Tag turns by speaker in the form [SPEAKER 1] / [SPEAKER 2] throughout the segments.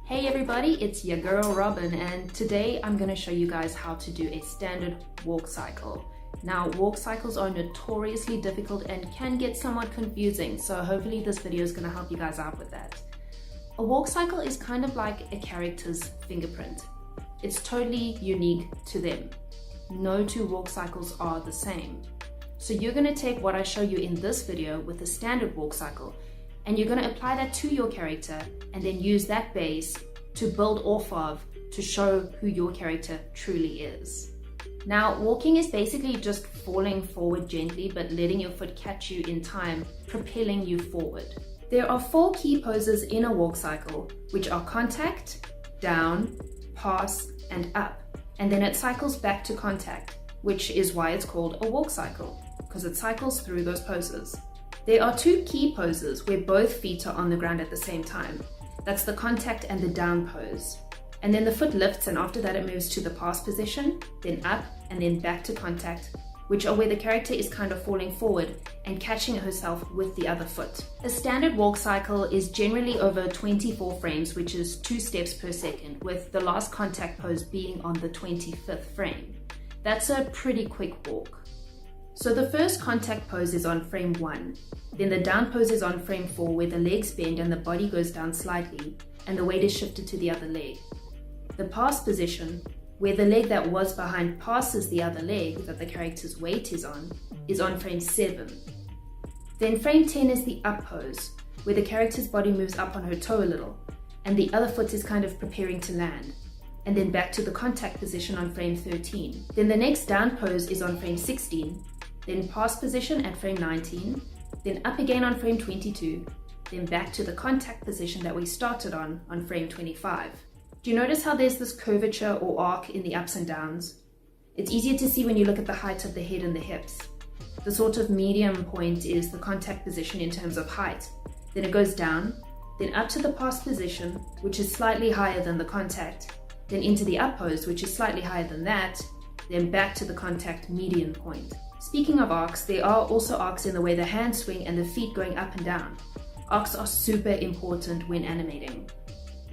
[SPEAKER 1] Hey everybody, it's your girl Robyn, and today I'm going to show you guys how to do a standard walk cycle. Now, walk cycles are notoriously difficult and can get somewhat confusing, so hopefully this video is going to help you guys out with that. A walk cycle is kind of like a character's fingerprint. It's totally unique to them. No two walk cycles are the same. So you're going to take what I show you in this video with a standard walk cycle, and you're going to apply that to your character and then use that base to build off of to show who your character truly is. Now, walking is basically just falling forward gently but letting your foot catch you in time, propelling you forward. There are 4 key poses in a walk cycle, which are contact, down, pass, and up. And then it cycles back to contact, which is why it's called a walk cycle, because it cycles through those poses. There are 2 key poses where both feet are on the ground at the same time. That's the contact and the down pose. And then the foot lifts, and after that it moves to the pass position, then up, and then back to contact, which are where the character is kind of falling forward and catching herself with the other foot. A standard walk cycle is generally over 24 frames, which is 2 steps per second, with the last contact pose being on the 25th frame. That's a pretty quick walk. So the first contact pose is on frame 1. Then the down pose is on frame 4, where the legs bend and the body goes down slightly and the weight is shifted to the other leg. The pass position, where the leg that was behind passes the other leg that the character's weight is on frame 7. Then frame 10 is the up pose, where the character's body moves up on her toe a little and the other foot is kind of preparing to land. And then back to the contact position on frame 13. Then the next down pose is on frame 16, then pass position at frame 19, then up again on frame 22, then back to the contact position that we started on frame 25. Do you notice how there's this curvature or arc in the ups and downs? It's easier to see when you look at the height of the head and the hips. The sort of medium point is the contact position in terms of height. Then it goes down, then up to the pass position, which is slightly higher than the contact, then into the up pose, which is slightly higher than that, then back to the contact median point. Speaking of arcs, there are also arcs in the way the hands swing and the feet going up and down. Arcs are super important when animating.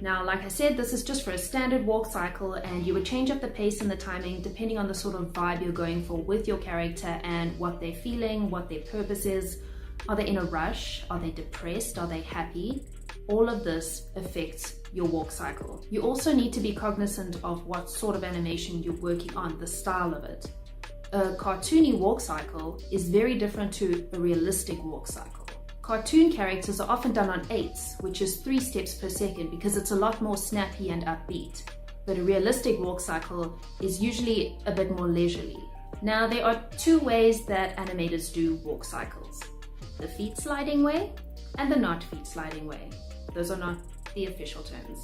[SPEAKER 1] Now, like I said, this is just for a standard walk cycle, and you would change up the pace and the timing depending on the sort of vibe you're going for with your character and what they're feeling, what their purpose is. Are they in a rush? Are they depressed? Are they happy? All of this affects your walk cycle. You also need to be cognizant of what sort of animation you're working on, the style of it. A cartoony walk cycle is very different to a realistic walk cycle. Cartoon characters are often done on 8s, which is 3 steps per second, because it's a lot more snappy and upbeat. But a realistic walk cycle is usually a bit more leisurely. Now, there are 2 ways that animators do walk cycles: the feet sliding way and the not feet sliding way. Those are not the official terms.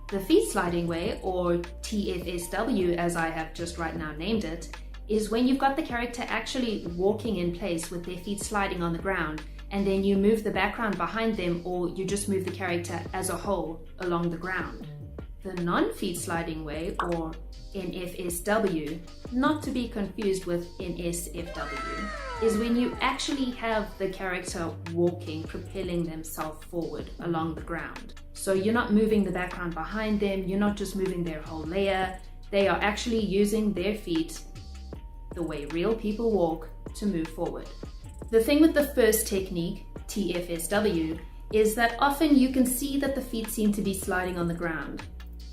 [SPEAKER 1] The feet sliding way, or TFSW as I have just right now named it, is when you've got the character actually walking in place with their feet sliding on the ground, and then you move the background behind them, or you just move the character as a whole along the ground. The non-feet sliding way, or NFSW, not to be confused with NSFW, is when you actually have the character walking, propelling themselves forward along the ground. So you're not moving the background behind them, you're not just moving their whole layer, they are actually using their feet the way real people walk to move forward. The thing with the first technique, TFSW, is that often you can see that the feet seem to be sliding on the ground.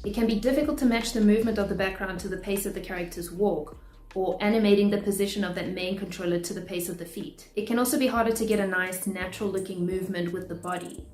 [SPEAKER 1] It can be difficult to match the movement of the background to the pace of the character's walk, or animating the position of that main controller to the pace of the feet. It can also be harder to get a nice natural looking movement with the body.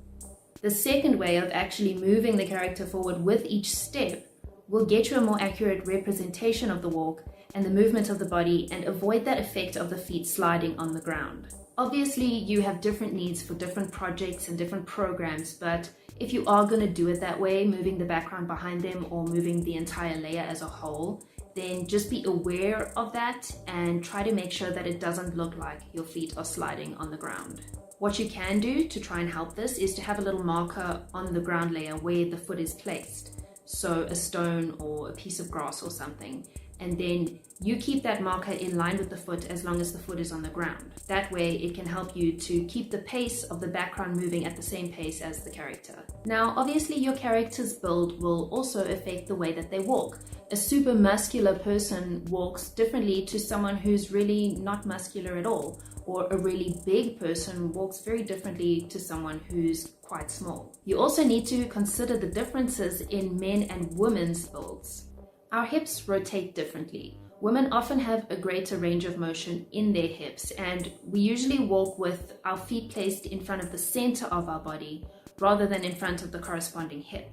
[SPEAKER 1] The second way of actually moving the character forward with each step will get you a more accurate representation of the walk and the movement of the body, and avoid that effect of the feet sliding on the ground. Obviously, you have different needs for different projects and different programs, but if you are going to do it that way, moving the background behind them or moving the entire layer as a whole, then just be aware of that and try to make sure that it doesn't look like your feet are sliding on the ground. What you can do to try and help this is to have a little marker on the ground layer where the foot is placed. So a stone or a piece of grass or something. and then you keep that marker in line with the foot as long as the foot is on the ground. That way it can help you to keep the pace of the background moving at the same pace as the character. Now, obviously your character's build will also affect the way that they walk. A super muscular person walks differently to someone who's really not muscular at all, or a really big person walks very differently to someone who's quite small. You also need to consider the differences in men and women's builds. Our hips rotate differently. Women often have a greater range of motion in their hips, and we usually walk with our feet placed in front of the center of our body rather than in front of the corresponding hip.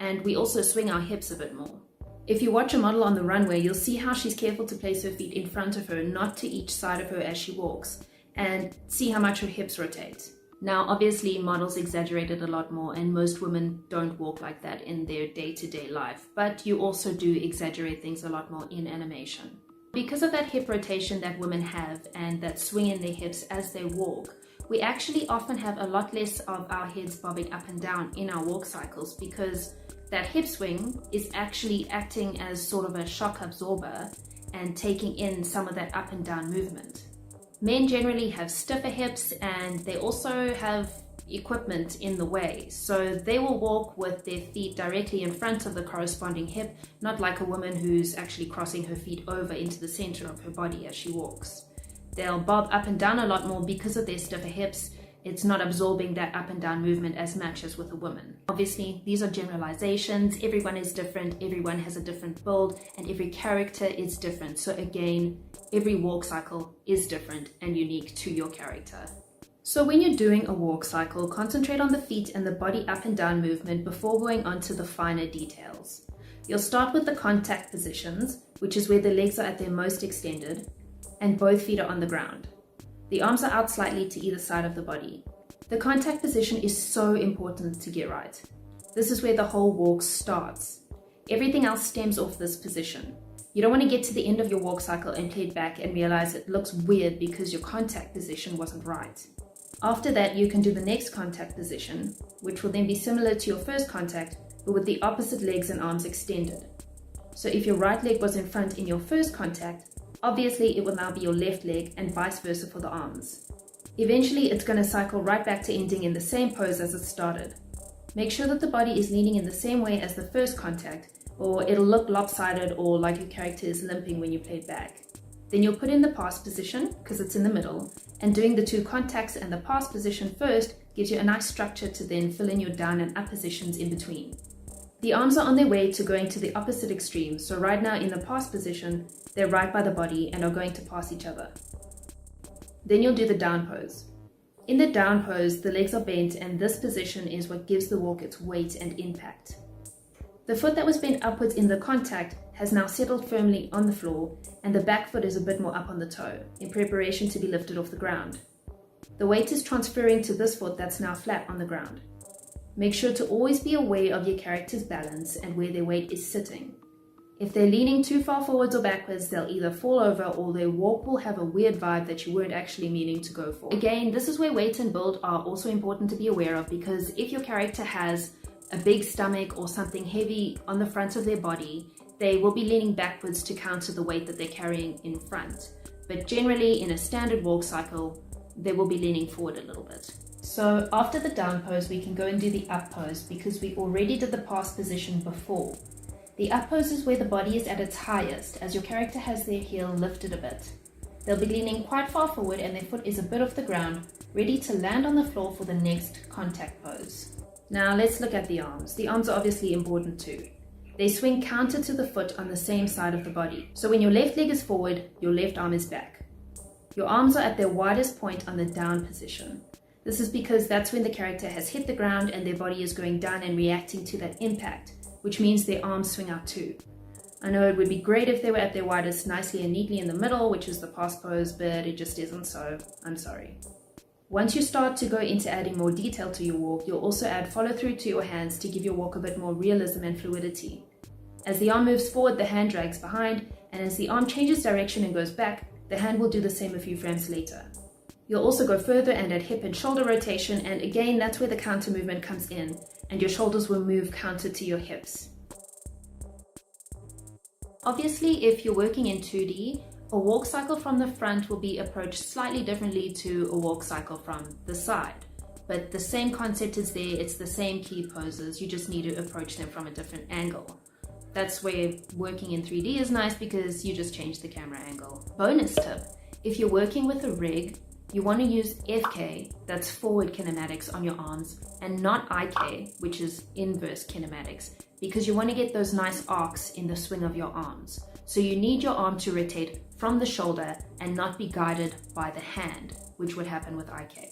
[SPEAKER 1] And we also swing our hips a bit more. If you watch a model on the runway, you'll see how she's careful to place her feet in front of her, not to each side of her as she walks, and see how much her hips rotate. Now, obviously, models exaggerate it a lot more, and most women don't walk like that in their day-to-day life, but you also do exaggerate things a lot more in animation. Because of that hip rotation that women have and that swing in their hips as they walk, we actually often have a lot less of our heads bobbing up and down in our walk cycles, because that hip swing is actually acting as sort of a shock absorber and taking in some of that up and down movement. Men generally have stiffer hips, and they also have equipment in the way, so they will walk with their feet directly in front of the corresponding hip, not like a woman who's actually crossing her feet over into the center of her body as she walks. They'll bob up and down a lot more because of their stiffer hips. It's not absorbing that up and down movement as much as with a woman. Obviously, these are generalizations. Everyone is different, everyone has a different build, and every character is different. So again, every walk cycle is different and unique to your character. So when you're doing a walk cycle, concentrate on the feet and the body up and down movement before going on to the finer details. You'll start with the contact positions, which is where the legs are at their most extended, and both feet are on the ground. The arms are out slightly to either side of the body. The contact position is so important to get right. This is where the whole walk starts. Everything else stems off this position. You don't want to get to the end of your walk cycle and play it back and realize it looks weird because your contact position wasn't right. After that, you can do the next contact position, which will then be similar to your first contact, but with the opposite legs and arms extended. So if your right leg was in front in your first contact, obviously it will now be your left leg, and vice versa for the arms. Eventually it's going to cycle right back to ending in the same pose as it started. Make sure that the body is leaning in the same way as the first contact, or it'll look lopsided or like your character is limping when you play it back. Then you'll put in the pass position, because it's in the middle, and doing the two contacts and the pass position first gives you a nice structure to then fill in your down and up positions in between. The arms are on their way to going to the opposite extreme, so right now in the pass position, they're right by the body and are going to pass each other. Then you'll do the down pose. In the down pose, the legs are bent, and this position is what gives the walk its weight and impact. The foot that was bent upwards in the contact has now settled firmly on the floor, and the back foot is a bit more up on the toe, in preparation to be lifted off the ground. The weight is transferring to this foot that's now flat on the ground. Make sure to always be aware of your character's balance and where their weight is sitting. If they're leaning too far forwards or backwards, they'll either fall over or their walk will have a weird vibe that you weren't actually meaning to go for. Again, this is where weight and build are also important to be aware of, because if your character has a big stomach or something heavy on the front of their body, they will be leaning backwards to counter the weight that they're carrying in front. But generally, in a standard walk cycle, they will be leaning forward a little bit. So after the down pose, we can go and do the up pose, because we already did the pass position before. The up pose is where the body is at its highest, as your character has their heel lifted a bit. They'll be leaning quite far forward and their foot is a bit off the ground, ready to land on the floor for the next contact pose. Now let's look at the arms. The arms are obviously important too. They swing counter to the foot on the same side of the body. So when your left leg is forward, your left arm is back. Your arms are at their widest point on the down position. This is because that's when the character has hit the ground and their body is going down and reacting to that impact, which means their arms swing out too. I know it would be great if they were at their widest nicely and neatly in the middle, which is the pass pose, but it just isn't, so I'm sorry. Once you start to go into adding more detail to your walk, you'll also add follow through to your hands to give your walk a bit more realism and fluidity. As the arm moves forward, the hand drags behind, and as the arm changes direction and goes back, the hand will do the same a few frames later. You'll also go further and add hip and shoulder rotation, and again, that's where the counter movement comes in, and your shoulders will move counter to your hips. Obviously, if you're working in 2D, a walk cycle from the front will be approached slightly differently to a walk cycle from the side. But the same concept is there, it's the same key poses, you just need to approach them from a different angle. That's where working in 3D is nice because you just change the camera angle. Bonus tip, if you're working with a rig, you want to use FK, that's forward kinematics on your arms, and not IK, which is inverse kinematics, because you want to get those nice arcs in the swing of your arms. So you need your arm to rotate from the shoulder and not be guided by the hand, which would happen with IK.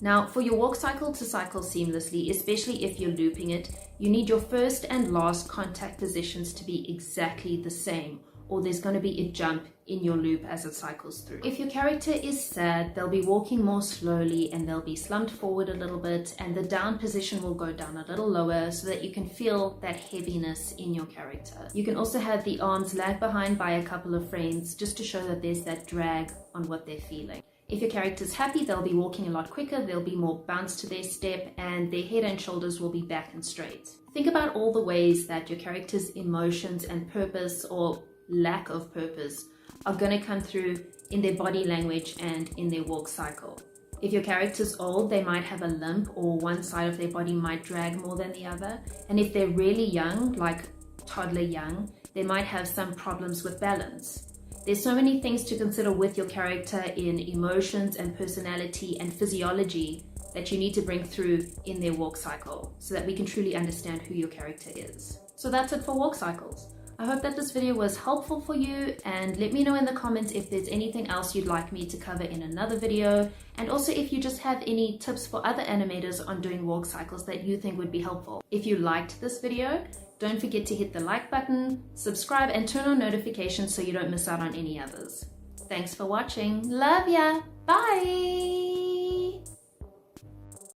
[SPEAKER 1] Now, for your walk cycle to cycle seamlessly, especially if you're looping it, you need your first and last contact positions to be exactly the same, or there's going to be a jump in your loop as it cycles through. If your character is sad, they'll be walking more slowly and they'll be slumped forward a little bit, and the down position will go down a little lower so that you can feel that heaviness in your character. You can also have the arms lag behind by a couple of frames just to show that there's that drag on what they're feeling. If your character's happy, they'll be walking a lot quicker, there'll be more bounce to their step, and their head and shoulders will be back and straight. Think about all the ways that your character's emotions and purpose, or lack of purpose, are going to come through in their body language and in their walk cycle. If your character's old, they might have a limp, or one side of their body might drag more than the other. And if they're really young, like toddler young, they might have some problems with balance. There's so many things to consider with your character in emotions and personality and physiology that you need to bring through in their walk cycle so that we can truly understand who your character is. So that's it for walk cycles. I hope that this video was helpful for you, and let me know in the comments if there's anything else you'd like me to cover in another video, and also if you just have any tips for other animators on doing walk cycles that you think would be helpful. If you liked this video, don't forget to hit the like button, subscribe, and turn on notifications so you don't miss out on any others. Thanks for watching. Love ya. Bye.